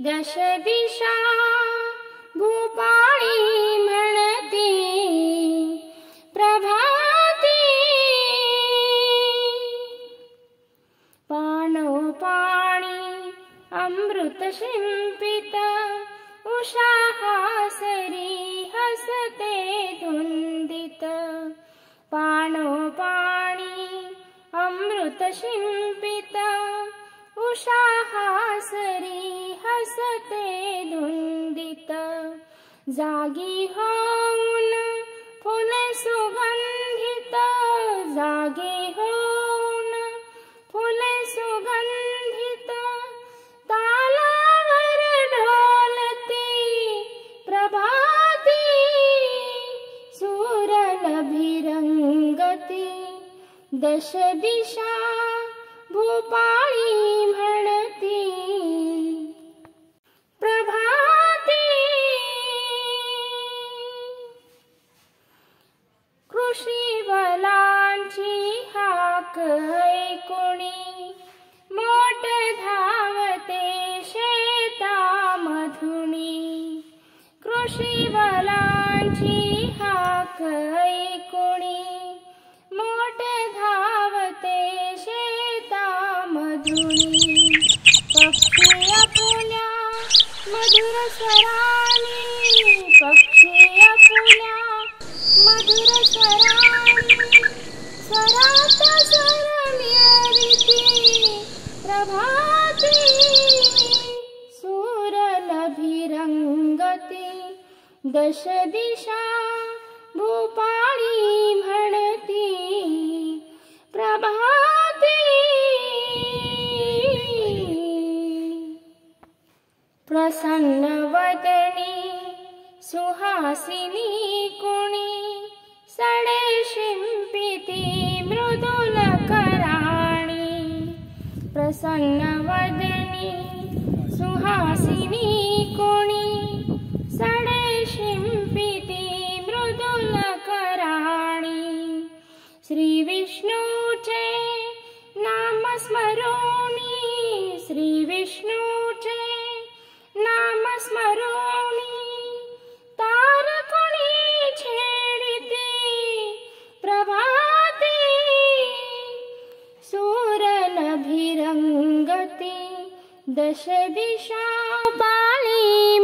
दश दिशा भूपाळी म्हणती प्रभाती। पाणोपाणी अमृत शिंपित उषाहासरी हसते धुंदित। पाणोपाणी अमृत शिंपित उषाहासरी हसते धुंदित। जागी होऊन फुले सुगंधित, जागी होऊन फुले सुगंधित। तालावर ढोलती प्रभाती, सुरनभिरंगती। दश दिशा भूपाळी म्हणती प्रभाती। कृषीवलांची हाक ऐकुणी मोट धावते शेतामधुनी। कृषीवलांची हाक ऐकुणी मोट धावते शेतामधुनी। पक्षी आपुल्या मधुर स्वरानी, पक्षी आपुल्या मधुर स्वरानी। स्वरात स्वर मिळविती प्रभाती, सुरनभिरंगती। दश दिशा भूपाळी म्हणती प्रभाती। प्रसन्न वदनी सुहासिनी कुणी सडे शिंपिती मृदुल कराणी। प्रसन्न वदनी सुहासिनी कुणी सडे शिंपिती मृदुल कराणी। श्री विष्णूचे नाम स्मरोणी, श्री विष्णूचे नाम स्मरोणी। तारकुणी छेडिते प्रभाती, सुरनभिरंगती। दश दिशा भूपाळी